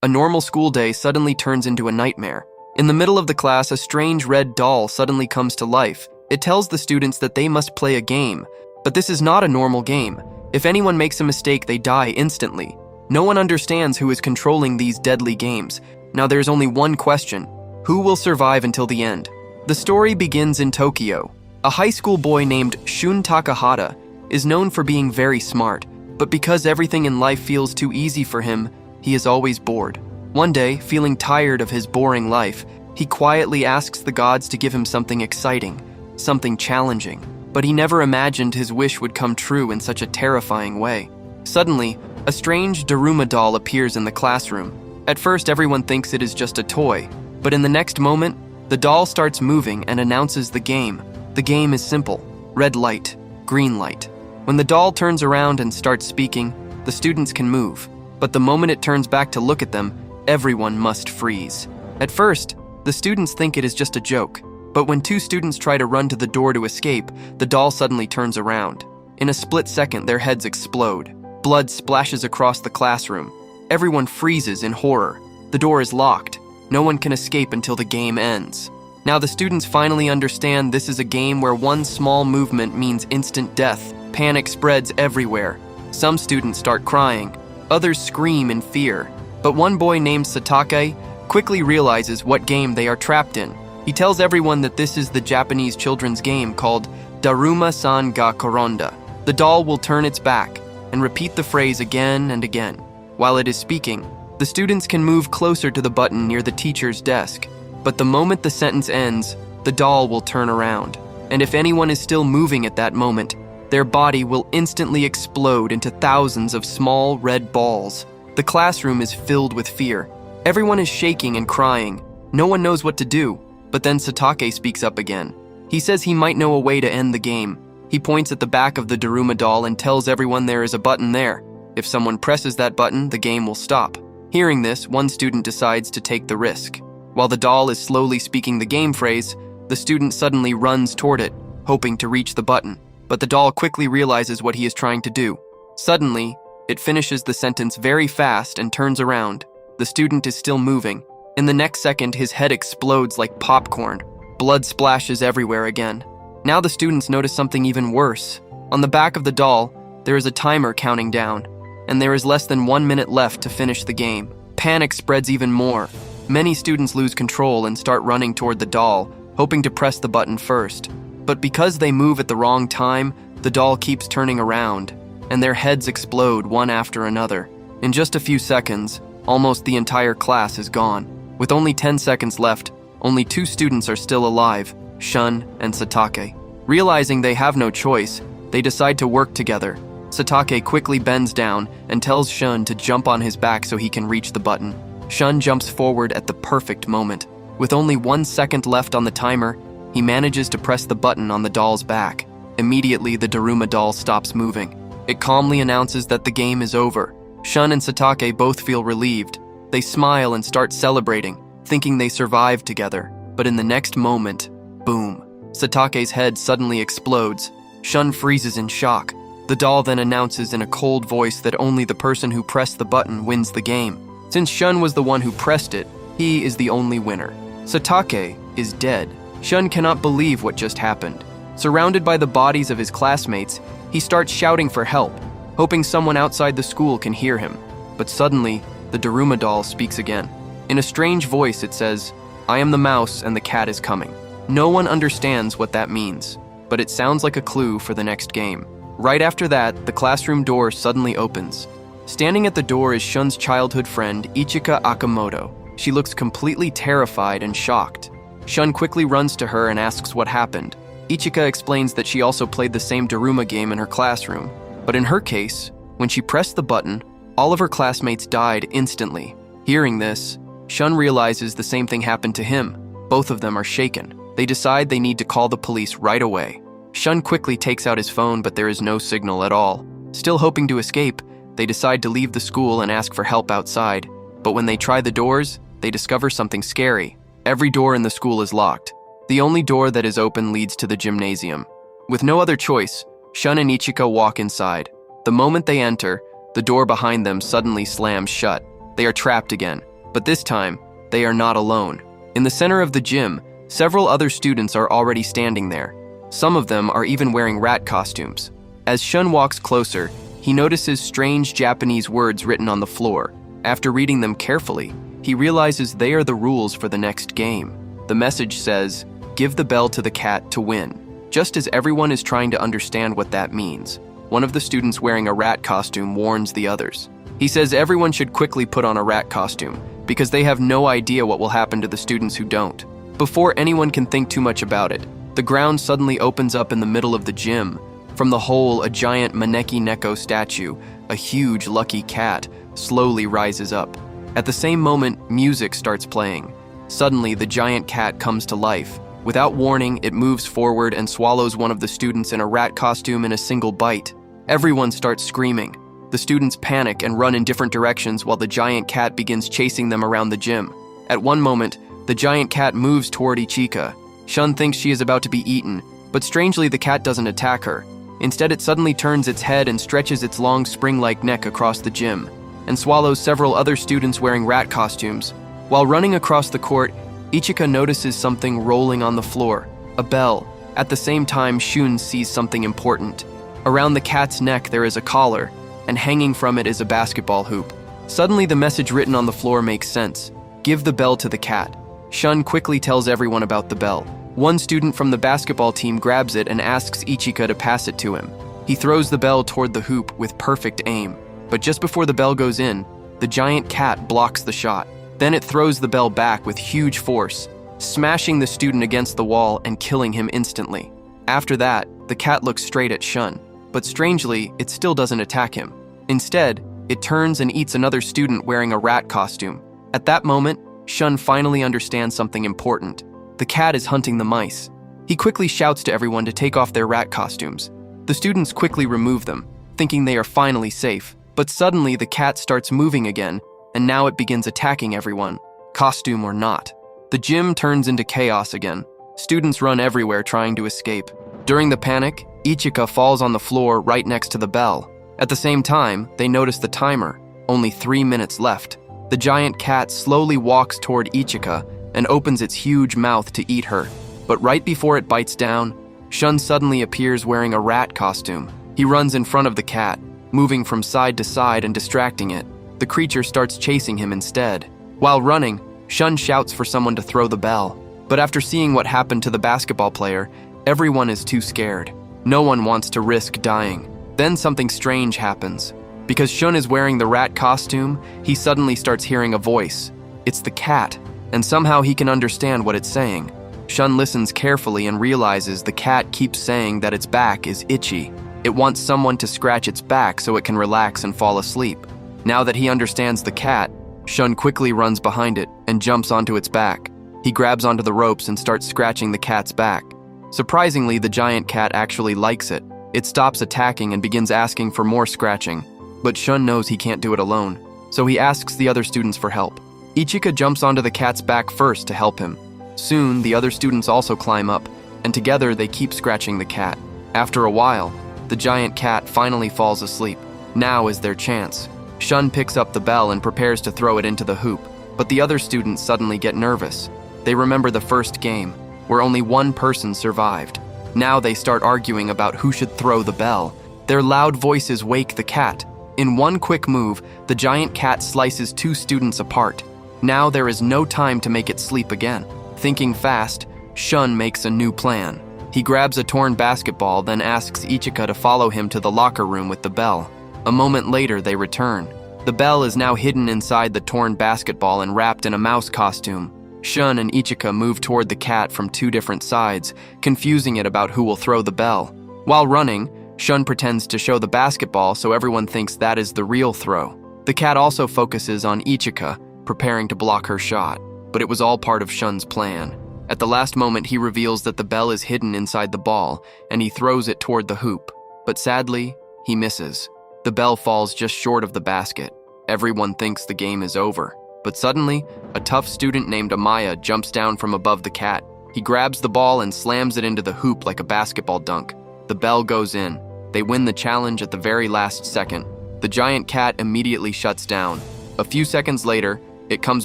A normal school day suddenly turns into a nightmare. In the middle of the class, a strange red doll suddenly comes to life. It tells the students that they must play a game, but this is not a normal game. If anyone makes a mistake, they die instantly. No one understands who is controlling these deadly games. Now there's only one question: who will survive until the end? The story begins in Tokyo. A high school boy named Shun Takahata is known for being very smart, but because everything in life feels too easy for him, he is always bored. One day, feeling tired of his boring life, he quietly asks the gods to give him something exciting, something challenging, but he never imagined his wish would come true in such a terrifying way. Suddenly, a strange Daruma doll appears in the classroom. At first, everyone thinks it is just a toy, but in the next moment, the doll starts moving and announces the game. The game is simple: red light, green light. When the doll turns around and starts speaking, the students can move, but the moment it turns back to look at them, everyone must freeze. At first, the students think it is just a joke, but when two students try to run to the door to escape, the doll suddenly turns around. In a split second, their heads explode. Blood splashes across the classroom. Everyone freezes in horror. The door is locked. No one can escape until the game ends. Now the students finally understand this is a game where one small movement means instant death. Panic spreads everywhere. Some students start crying. Others scream in fear. But one boy named Satake quickly realizes what game they are trapped in. He tells everyone that this is the Japanese children's game called Daruma-san ga Koronda. The doll will turn its back and repeat the phrase again and again. While it is speaking, the students can move closer to the button near the teacher's desk. But the moment the sentence ends, the doll will turn around. And if anyone is still moving at that moment, their body will instantly explode into thousands of small red balls. The classroom is filled with fear. Everyone is shaking and crying. No one knows what to do. But then Satake speaks up again. He says he might know a way to end the game. He points at the back of the Daruma doll and tells everyone there is a button there. If someone presses that button, the game will stop. Hearing this, one student decides to take the risk. While the doll is slowly speaking the game phrase, the student suddenly runs toward it, hoping to reach the button. But the doll quickly realizes what he is trying to do. Suddenly, it finishes the sentence very fast and turns around. The student is still moving. In the next second, his head explodes like popcorn. Blood splashes everywhere again. Now the students notice something even worse. On the back of the doll, there is a timer counting down, and there is less than 1 minute left to finish the game. Panic spreads even more. Many students lose control and start running toward the doll, hoping to press the button first. But because they move at the wrong time, the doll keeps turning around, and their heads explode one after another. In just a few seconds, almost the entire class is gone. With only 10 seconds left, only 2 students are still alive, Shun and Satake. Realizing they have no choice, they decide to work together. Satake quickly bends down and tells Shun to jump on his back so he can reach the button. Shun jumps forward at the perfect moment. With only 1 second left on the timer, he manages to press the button on the doll's back. Immediately, the Daruma doll stops moving. It calmly announces that the game is over. Shun and Satake both feel relieved. They smile and start celebrating, thinking they survived together. But in the next moment, boom, Satake's head suddenly explodes. Shun freezes in shock. The doll then announces in a cold voice that only the person who pressed the button wins the game. Since Shun was the one who pressed it, he is the only winner. Satake is dead. Shun cannot believe what just happened. Surrounded by the bodies of his classmates, he starts shouting for help, hoping someone outside the school can hear him. But suddenly, the Daruma doll speaks again. In a strange voice, it says, "I am the mouse and the cat is coming." No one understands what that means, but it sounds like a clue for the next game. Right after that, the classroom door suddenly opens. Standing at the door is Shun's childhood friend, Ichika Akamoto. She looks completely terrified and shocked. Shun quickly runs to her and asks what happened. Ichika explains that she also played the same Daruma game in her classroom. But in her case, when she pressed the button, all of her classmates died instantly. Hearing this, Shun realizes the same thing happened to him. Both of them are shaken. They decide they need to call the police right away. Shun quickly takes out his phone, but there is no signal at all. Still hoping to escape, they decide to leave the school and ask for help outside. But when they try the doors, they discover something scary. Every door in the school is locked. The only door that is open leads to the gymnasium. With no other choice, Shun and Ichika walk inside. The moment they enter, the door behind them suddenly slams shut. They are trapped again. But this time, they are not alone. In the center of the gym, several other students are already standing there. Some of them are even wearing rat costumes. As Shun walks closer, he notices strange Japanese words written on the floor. After reading them carefully, he realizes they are the rules for the next game. The message says, "Give the bell to the cat to win." Just as everyone is trying to understand what that means, one of the students wearing a rat costume warns the others. He says everyone should quickly put on a rat costume because they have no idea what will happen to the students who don't. Before anyone can think too much about it, the ground suddenly opens up in the middle of the gym. From the hole, a giant Maneki Neko statue, a huge lucky cat, slowly rises up. At the same moment, music starts playing. Suddenly, the giant cat comes to life. Without warning, it moves forward and swallows one of the students in a rat costume in a single bite. Everyone starts screaming. The students panic and run in different directions while the giant cat begins chasing them around the gym. At one moment, the giant cat moves toward Ichika. Shun thinks she is about to be eaten, but strangely the cat doesn't attack her. Instead, it suddenly turns its head and stretches its long spring-like neck across the gym, and swallows several other students wearing rat costumes. While running across the court, Ichika notices something rolling on the floor, a bell. At the same time, Shun sees something important. Around the cat's neck there is a collar, and hanging from it is a basketball hoop. Suddenly the message written on the floor makes sense. "Give the bell to the cat." Shun quickly tells everyone about the bell. One student from the basketball team grabs it and asks Ichika to pass it to him. He throws the bell toward the hoop with perfect aim, but just before the bell goes in, the giant cat blocks the shot. Then it throws the bell back with huge force, smashing the student against the wall and killing him instantly. After that, the cat looks straight at Shun, but strangely, it still doesn't attack him. Instead, it turns and eats another student wearing a rat costume. At that moment, Shun finally understands something important. The cat is hunting the mice. He quickly shouts to everyone to take off their rat costumes. The students quickly remove them, thinking they are finally safe. But suddenly the cat starts moving again, and now it begins attacking everyone, costume or not. The gym turns into chaos again. Students run everywhere trying to escape. During the panic, Ichika falls on the floor right next to the bell. At the same time, they notice the timer, only 3 minutes left. The giant cat slowly walks toward Ichika and opens its huge mouth to eat her. But right before it bites down, Shun suddenly appears wearing a rat costume. He runs in front of the cat, moving from side to side and distracting it. The creature starts chasing him instead. While running, Shun shouts for someone to throw the bell. But after seeing what happened to the basketball player, everyone is too scared. No one wants to risk dying. Then something strange happens. Because Shun is wearing the rat costume, he suddenly starts hearing a voice. It's the cat, and somehow he can understand what it's saying. Shun listens carefully and realizes the cat keeps saying that its back is itchy. It wants someone to scratch its back so it can relax and fall asleep. Now that he understands the cat, Shun quickly runs behind it and jumps onto its back. He grabs onto the ropes and starts scratching the cat's back. Surprisingly, the giant cat actually likes it. It stops attacking and begins asking for more scratching. But Shun knows he can't do it alone, so he asks the other students for help. Ichika jumps onto the cat's back first to help him. Soon, the other students also climb up, and together they keep scratching the cat. After a while, the giant cat finally falls asleep. Now is their chance. Shun picks up the bell and prepares to throw it into the hoop, but the other students suddenly get nervous. They remember the first game, where only one person survived. Now they start arguing about who should throw the bell. Their loud voices wake the cat. In one quick move, the giant cat slices 2 students apart. Now there is no time to make it sleep again. Thinking fast, Shun makes a new plan. He grabs a torn basketball, then asks Ichika to follow him to the locker room with the bell. A moment later, they return. The bell is now hidden inside the torn basketball and wrapped in a mouse costume. Shun and Ichika move toward the cat from 2 different sides, confusing it about who will throw the bell. While running, Shun pretends to show the basketball so everyone thinks that is the real throw. The cat also focuses on Ichika, preparing to block her shot, but it was all part of Shun's plan. At the last moment, he reveals that the bell is hidden inside the ball, and he throws it toward the hoop. But sadly, he misses. The bell falls just short of the basket. Everyone thinks the game is over. But suddenly, a tough student named Amaya jumps down from above the cat. He grabs the ball and slams it into the hoop like a basketball dunk. The bell goes in. They win the challenge at the very last second. The giant cat immediately shuts down. A few seconds later, It comes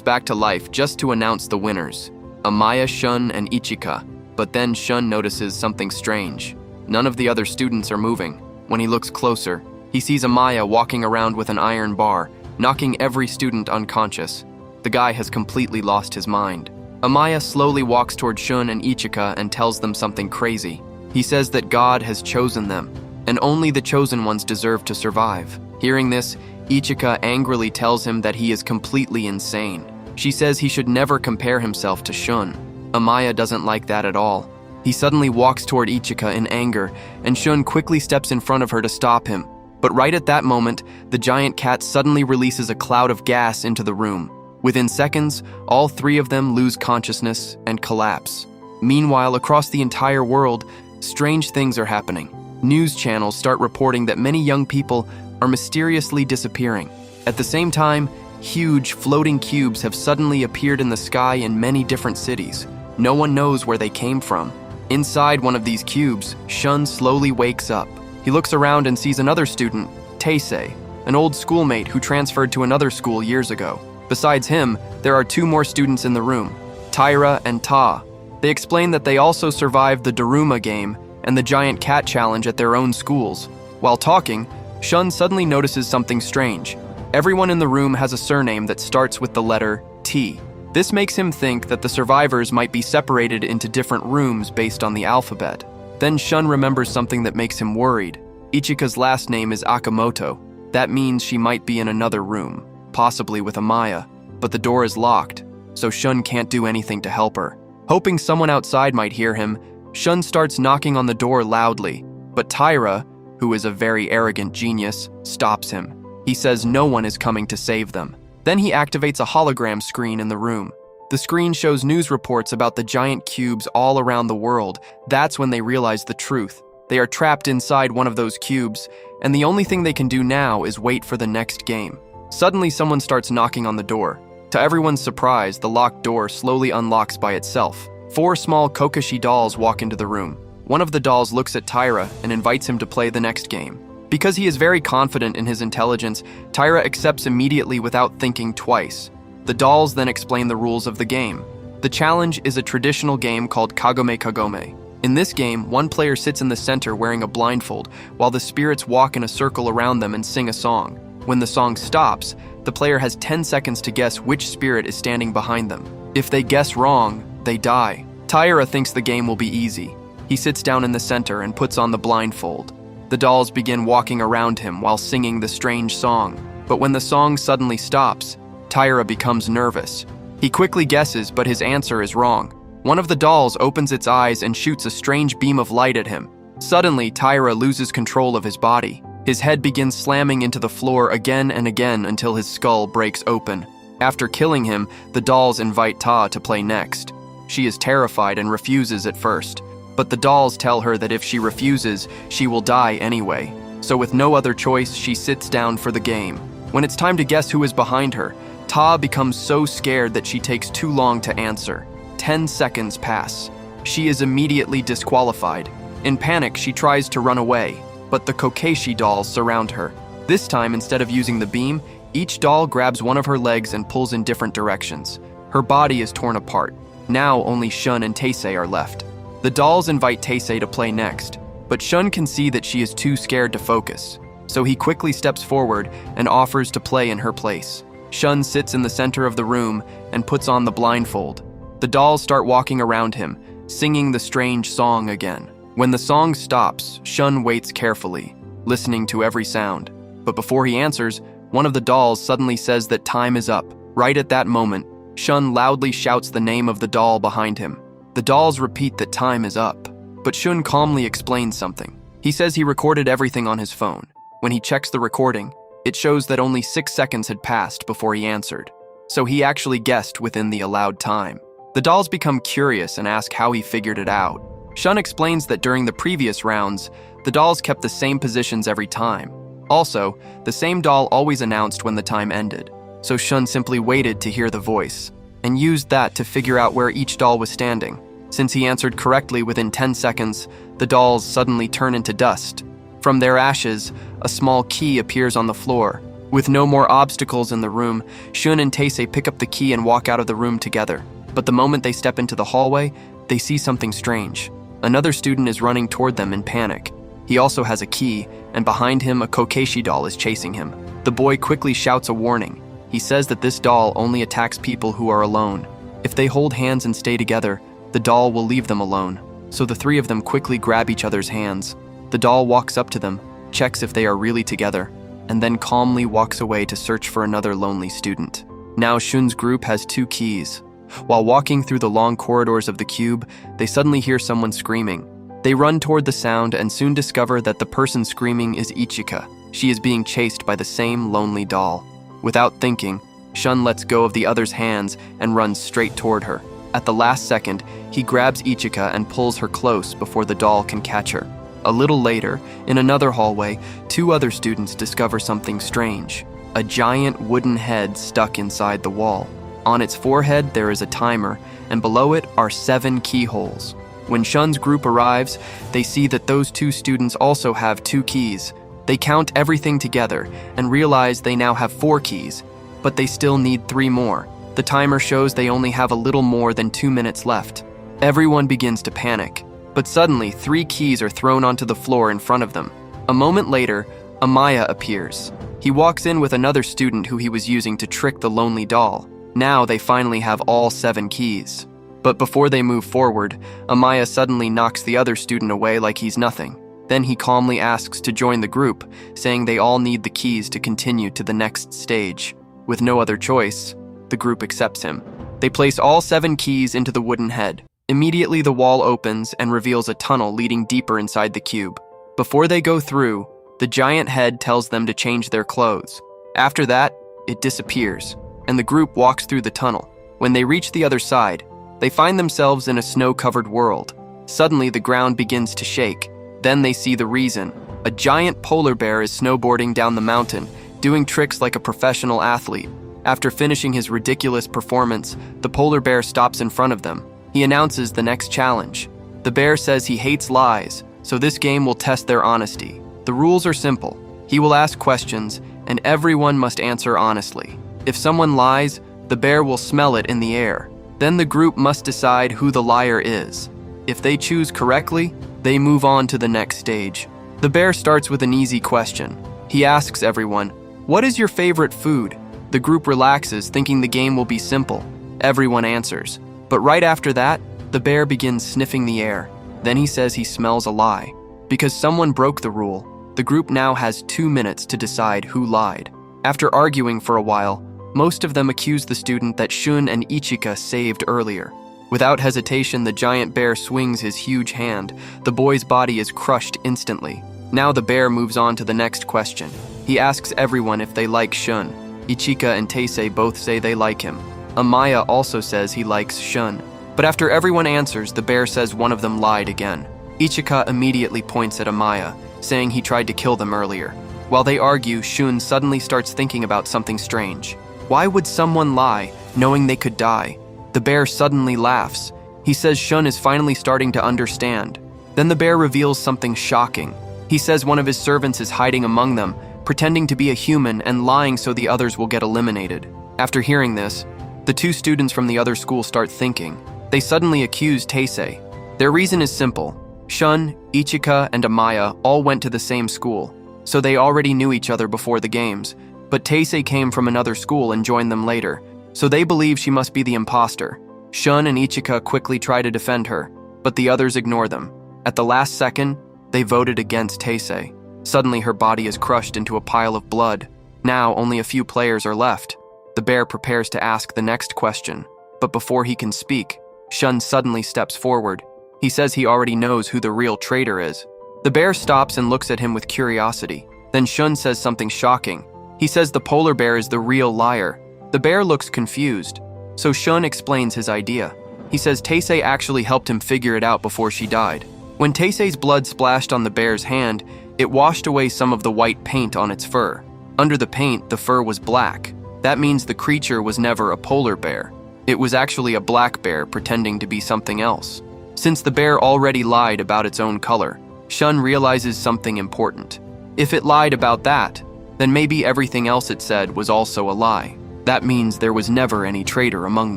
back to life just to announce the winners, Amaya, Shun, and Ichika. But then Shun notices something strange. None of the other students are moving. When he looks closer, he sees Amaya walking around with an iron bar, knocking every student unconscious. The guy has completely lost his mind. Amaya slowly walks toward Shun and Ichika and tells them something crazy. He says that God has chosen them, and only the chosen ones deserve to survive. Hearing this, Ichika angrily tells him that he is completely insane. She says he should never compare himself to Shun. Amaya doesn't like that at all. He suddenly walks toward Ichika in anger, and Shun quickly steps in front of her to stop him. But right at that moment, the giant cat suddenly releases a cloud of gas into the room. Within seconds, all three of them lose consciousness and collapse. Meanwhile, across the entire world, strange things are happening. News channels start reporting that many young people are mysteriously disappearing. At the same time, huge floating cubes have suddenly appeared in the sky in many different cities. No one knows where they came from. Inside one of these cubes, Shun slowly wakes up. He looks around and sees another student, Taisei, an old schoolmate who transferred to another school years ago. Besides him, there are two more students in the room, Tyra and Ta. They explain that they also survived the Daruma game and the giant cat challenge at their own schools. While talking, Shun suddenly notices something strange. Everyone in the room has a surname that starts with the letter T. This makes him think that the survivors might be separated into different rooms based on the alphabet. Then Shun remembers something that makes him worried. Ichika's last name is Akamoto. That means she might be in another room, possibly with Amaya, but the door is locked, so Shun can't do anything to help her. Hoping someone outside might hear him, Shun starts knocking on the door loudly, but Tyra, who is a very arrogant genius, stops him. He says no one is coming to save them. Then he activates a hologram screen in the room. The screen shows news reports about the giant cubes all around the world. That's when they realize the truth. They are trapped inside one of those cubes, and the only thing they can do now is wait for the next game. Suddenly, someone starts knocking on the door. To everyone's surprise, the locked door slowly unlocks by itself. 4 small Kokoshi dolls walk into the room. One of the dolls looks at Tyra and invites him to play the next game. Because he is very confident in his intelligence, Tyra accepts immediately without thinking twice. The dolls then explain the rules of the game. The challenge is a traditional game called Kagome Kagome. In this game, one player sits in the center wearing a blindfold, while the spirits walk in a circle around them and sing a song. When the song stops, the player has 10 seconds to guess which spirit is standing behind them. If they guess wrong, they die. Tyra thinks the game will be easy. He sits down in the center and puts on the blindfold. The dolls begin walking around him while singing the strange song. But when the song suddenly stops, Tyra becomes nervous. He quickly guesses, but his answer is wrong. One of the dolls opens its eyes and shoots a strange beam of light at him. Suddenly, Tyra loses control of his body. His head begins slamming into the floor again and again until his skull breaks open. After killing him, the dolls invite Ta to play next. She is terrified and refuses at first, but the dolls tell her that if she refuses, she will die anyway. So with no other choice, she sits down for the game. When it's time to guess who is behind her, Ta becomes so scared that she takes too long to answer. 10 seconds pass. She is immediately disqualified. In panic, she tries to run away, but the Kokoshi dolls surround her. This time, instead of using the beam, each doll grabs one of her legs and pulls in different directions. Her body is torn apart. Now only Shun and Taisei are left. The dolls invite Taisei to play next, but Shun can see that she is too scared to focus. So he quickly steps forward and offers to play in her place. Shun sits in the center of the room and puts on the blindfold. The dolls start walking around him, singing the strange song again. When the song stops, Shun waits carefully, listening to every sound. But before he answers, one of the dolls suddenly says that time is up. Right at that moment, Shun loudly shouts the name of the doll behind him. The dolls repeat that time is up, but Shun calmly explains something. He says he recorded everything on his phone. When he checks the recording, it shows that only 6 seconds had passed before he answered. So he actually guessed within the allowed time. The dolls become curious and ask how he figured it out. Shun explains that during the previous rounds, the dolls kept the same positions every time. Also, the same doll always announced when the time ended. So Shun simply waited to hear the voice, and used that to figure out where each doll was standing. Since he answered correctly within 10 seconds, the dolls suddenly turn into dust. From their ashes, a small key appears on the floor. With no more obstacles in the room, Shun and Taisei pick up the key and walk out of the room together. But the moment they step into the hallway, they see something strange. Another student is running toward them in panic. He also has a key, and behind him, a Kokeshi doll is chasing him. The boy quickly shouts a warning. He says that this doll only attacks people who are alone. If they hold hands and stay together, the doll will leave them alone. So the three of them quickly grab each other's hands. The doll walks up to them, checks if they are really together, and then calmly walks away to search for another lonely student. Now Shun's group has 2 keys. While walking through the long corridors of the cube, they suddenly hear someone screaming. They run toward the sound and soon discover that the person screaming is Ichika. She is being chased by the same lonely doll. Without thinking, Shun lets go of the other's hands and runs straight toward her. At the last second, he grabs Ichika and pulls her close before the doll can catch her. A little later, in another hallway, 2 other students discover something strange. A giant wooden head stuck inside the wall. On its forehead, there is a timer, and below it are 7 keyholes. When Shun's group arrives, they see that those 2 students also have 2 keys. They count everything together and realize they now have 4 keys, but they still need 3 more. The timer shows they only have a little more than 2 minutes left. Everyone begins to panic. But suddenly, 3 keys are thrown onto the floor in front of them. A moment later, Amaya appears. He walks in with another student who he was using to trick the lonely doll. Now they finally have all 7 keys. But before they move forward, Amaya suddenly knocks the other student away like he's nothing. Then he calmly asks to join the group, saying they all need the keys to continue to the next stage. With no other choice, the group accepts him. They place all 7 keys into the wooden head. Immediately, the wall opens and reveals a tunnel leading deeper inside the cube. Before they go through, the giant head tells them to change their clothes. After that, it disappears, and the group walks through the tunnel. When they reach the other side, they find themselves in a snow-covered world. Suddenly, the ground begins to shake. Then they see the reason. A giant polar bear is snowboarding down the mountain, doing tricks like a professional athlete. After finishing his ridiculous performance, the polar bear stops in front of them. He announces the next challenge. The bear says he hates lies, so this game will test their honesty. The rules are simple. He will ask questions, and everyone must answer honestly. If someone lies, the bear will smell it in the air. Then the group must decide who the liar is. If they choose correctly, they move on to the next stage. The bear starts with an easy question. He asks everyone, "What is your favorite food?" The group relaxes, thinking the game will be simple. Everyone answers. But right after that, the bear begins sniffing the air. Then he says he smells a lie. Because someone broke the rule, the group now has 2 minutes to decide who lied. After arguing for a while, most of them accuse the student that Shun and Ichika saved earlier. Without hesitation, the giant bear swings his huge hand. The boy's body is crushed instantly. Now the bear moves on to the next question. He asks everyone if they like Shun. Ichika and Taisei both say they like him. Amaya also says he likes Shun. But after everyone answers, the bear says one of them lied again. Ichika immediately points at Amaya, saying he tried to kill them earlier. While they argue, Shun suddenly starts thinking about something strange. Why would someone lie, knowing they could die? The bear suddenly laughs. He says Shun is finally starting to understand. Then the bear reveals something shocking. He says one of his servants is hiding among them, pretending to be a human and lying so the others will get eliminated. After hearing this, the 2 students from the other school start thinking. They suddenly accuse Taisei. Their reason is simple. Shun, Ichika, and Amaya all went to the same school, so they already knew each other before the games. But Taisei came from another school and joined them later, so they believe she must be the imposter. Shun and Ichika quickly try to defend her, but the others ignore them. At the last second, they voted against Taisei. Suddenly her body is crushed into a pile of blood. Now only a few players are left. The bear prepares to ask the next question, but before he can speak, Shun suddenly steps forward. He says he already knows who the real traitor is. The bear stops and looks at him with curiosity. Then Shun says something shocking. He says the polar bear is the real liar. The bear looks confused, so Shun explains his idea. He says Taisei actually helped him figure it out before she died. When Taisei's blood splashed on the bear's hand, it washed away some of the white paint on its fur. Under the paint, the fur was black. That means the creature was never a polar bear. It was actually a black bear pretending to be something else. Since the bear already lied about its own color, Shun realizes something important. If it lied about that, then maybe everything else it said was also a lie. That means there was never any traitor among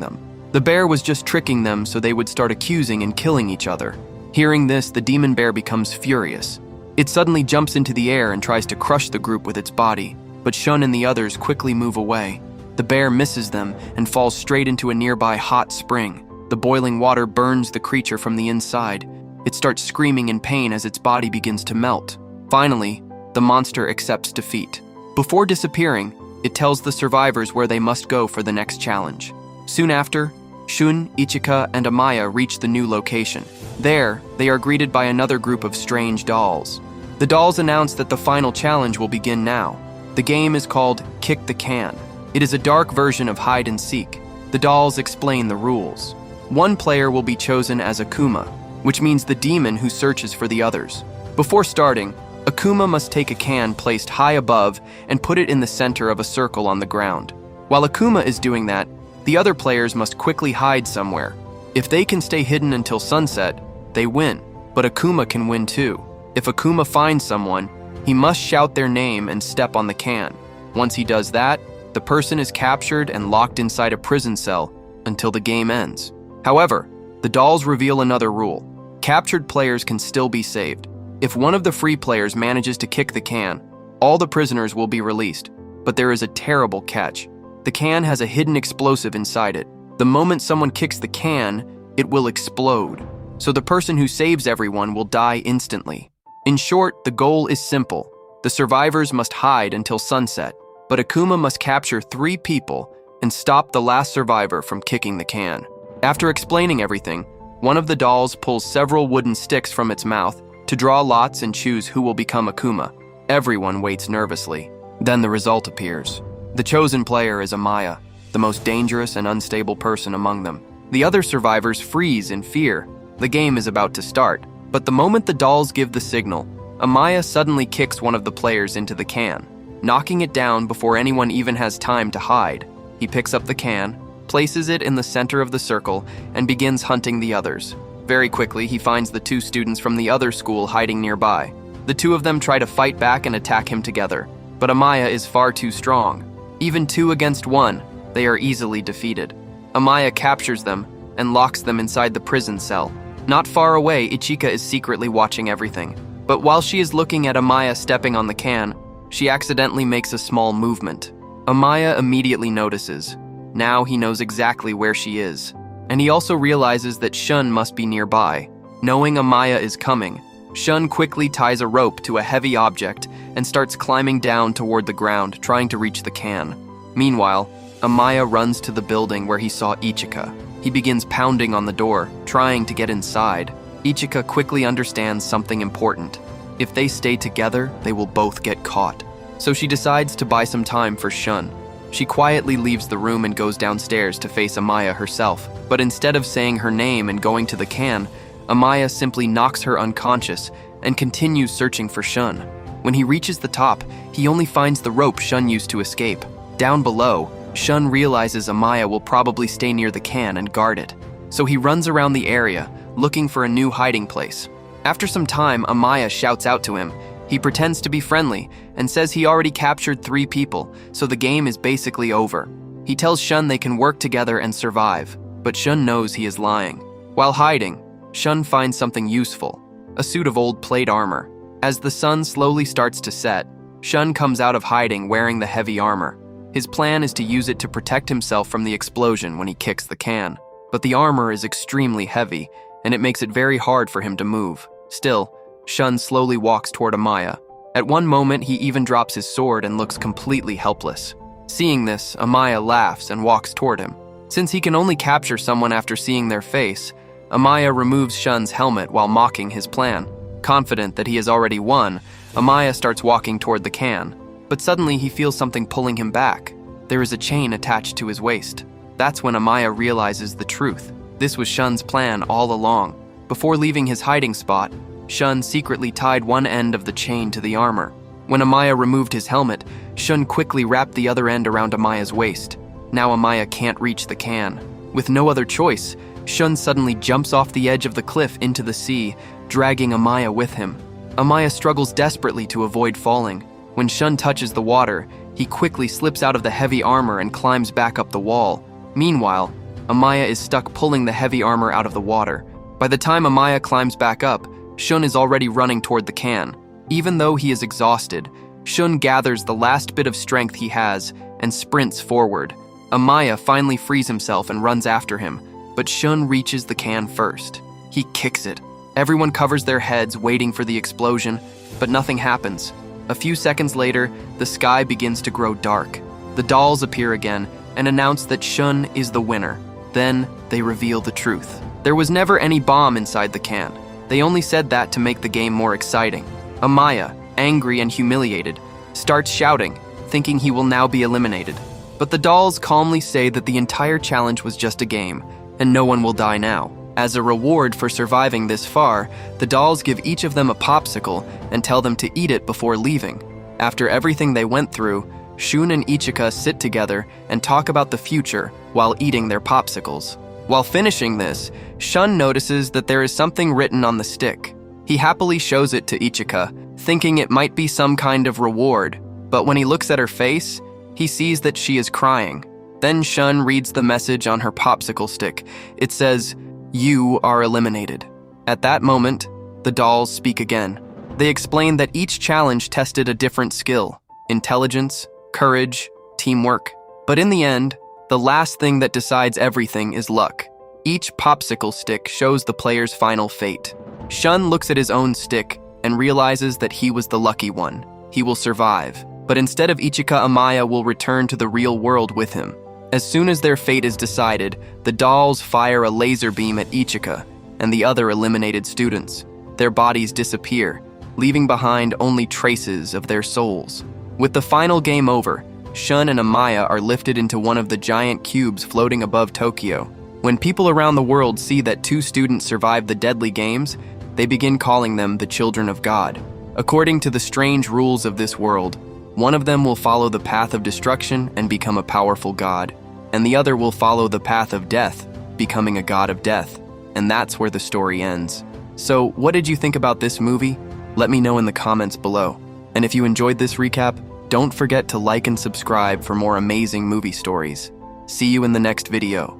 them. The bear was just tricking them so they would start accusing and killing each other. Hearing this, the demon bear becomes furious. It suddenly jumps into the air and tries to crush the group with its body, but Shun and the others quickly move away. The bear misses them and falls straight into a nearby hot spring. The boiling water burns the creature from the inside. It starts screaming in pain as its body begins to melt. Finally, the monster accepts defeat. Before disappearing, it tells the survivors where they must go for the next challenge. Soon after, Shun, Ichika, and Amaya reach the new location. There, they are greeted by another group of strange dolls. The dolls announce that the final challenge will begin now. The game is called Kick the Can. It is a dark version of hide and seek. The dolls explain the rules. One player will be chosen as Akuma, which means the demon who searches for the others. Before starting, Akuma must take a can placed high above and put it in the center of a circle on the ground. While Akuma is doing that, the other players must quickly hide somewhere. If they can stay hidden until sunset, they win, but Akuma can win too. If Akuma finds someone, he must shout their name and step on the can. Once he does that, the person is captured and locked inside a prison cell until the game ends. However, the dolls reveal another rule. Captured players can still be saved. If one of the free players manages to kick the can, all the prisoners will be released. But there is a terrible catch. The can has a hidden explosive inside it. The moment someone kicks the can, it will explode. So the person who saves everyone will die instantly. In short, the goal is simple. The survivors must hide until sunset, but Akuma must capture 3 people and stop the last survivor from kicking the can. After explaining everything, one of the dolls pulls several wooden sticks from its mouth to draw lots and choose who will become Akuma. Everyone waits nervously. Then the result appears. The chosen player is Amaya, the most dangerous and unstable person among them. The other survivors freeze in fear. The game is about to start, but the moment the dolls give the signal, Amaya suddenly kicks one of the players into the can, knocking it down before anyone even has time to hide. He picks up the can, places it in the center of the circle, and begins hunting the others. Very quickly, he finds the 2 students from the other school hiding nearby. The 2 of them try to fight back and attack him together, but Amaya is far too strong. Even 2 against 1, they are easily defeated. Amaya captures them and locks them inside the prison cell. Not far away, Ichika is secretly watching everything. But while she is looking at Amaya stepping on the can, she accidentally makes a small movement. Amaya immediately notices. Now he knows exactly where she is. And he also realizes that Shun must be nearby. Knowing Amaya is coming, Shun quickly ties a rope to a heavy object and starts climbing down toward the ground, trying to reach the can. Meanwhile, Amaya runs to the building where he saw Ichika. He begins pounding on the door, trying to get inside. Ichika quickly understands something important. If they stay together, they will both get caught. So she decides to buy some time for Shun. She quietly leaves the room and goes downstairs to face Amaya herself. But instead of saying her name and going to the can, Amaya simply knocks her unconscious and continues searching for Shun. When he reaches the top, he only finds the rope Shun used to escape. Down below, Shun realizes Amaya will probably stay near the can and guard it. So he runs around the area, looking for a new hiding place. After some time, Amaya shouts out to him. He pretends to be friendly and says he already captured 3 people, so the game is basically over. He tells Shun they can work together and survive, but Shun knows he is lying. While hiding, Shun finds something useful, a suit of old plate armor. As the sun slowly starts to set, Shun comes out of hiding wearing the heavy armor. His plan is to use it to protect himself from the explosion when he kicks the can. But the armor is extremely heavy, and it makes it very hard for him to move. Still, Shun slowly walks toward Amaya. At one moment, he even drops his sword and looks completely helpless. Seeing this, Amaya laughs and walks toward him. Since he can only capture someone after seeing their face, Amaya removes Shun's helmet while mocking his plan. Confident that he has already won, Amaya starts walking toward the can. But suddenly he feels something pulling him back. There is a chain attached to his waist. That's when Amaya realizes the truth. This was Shun's plan all along. Before leaving his hiding spot, Shun secretly tied one end of the chain to the armor. When Amaya removed his helmet, Shun quickly wrapped the other end around Amaya's waist. Now Amaya can't reach the can. With no other choice, Shun suddenly jumps off the edge of the cliff into the sea, dragging Amaya with him. Amaya struggles desperately to avoid falling. When Shun touches the water, he quickly slips out of the heavy armor and climbs back up the wall. Meanwhile, Amaya is stuck pulling the heavy armor out of the water. By the time Amaya climbs back up, Shun is already running toward the can. Even though he is exhausted, Shun gathers the last bit of strength he has and sprints forward. Amaya finally frees himself and runs after him, but Shun reaches the can first. He kicks it. Everyone covers their heads waiting for the explosion, but nothing happens. A few seconds later, the sky begins to grow dark. The dolls appear again and announce that Shun is the winner. Then they reveal the truth. There was never any bomb inside the can. They only said that to make the game more exciting. Amaya, angry and humiliated, starts shouting, thinking he will now be eliminated. But the dolls calmly say that the entire challenge was just a game, and no one will die now. As a reward for surviving this far, the dolls give each of them a popsicle and tell them to eat it before leaving. After everything they went through, Shun and Ichika sit together and talk about the future while eating their popsicles. While finishing this, Shun notices that there is something written on the stick. He happily shows it to Ichika, thinking it might be some kind of reward, but when he looks at her face, he sees that she is crying. Then Shun reads the message on her popsicle stick. It says, "You are eliminated." At that moment, the dolls speak again. They explain that each challenge tested a different skill: intelligence, courage, teamwork. But in the end, the last thing that decides everything is luck. Each popsicle stick shows the player's final fate. Shun looks at his own stick and realizes that he was the lucky one. He will survive. But instead of Ichika, Amaya will return to the real world with him. As soon as their fate is decided, the dolls fire a laser beam at Ichika and the other eliminated students. Their bodies disappear, leaving behind only traces of their souls. With the final game over, Shun and Amaya are lifted into one of the giant cubes floating above Tokyo. When people around the world see that 2 students survived the deadly games, they begin calling them the children of God. According to the strange rules of this world, one of them will follow the path of destruction and become a powerful god, and the other will follow the path of death, becoming a god of death. And that's where the story ends. So, what did you think about this movie? Let me know in the comments below. And if you enjoyed this recap, don't forget to like and subscribe for more amazing movie stories. See you in the next video.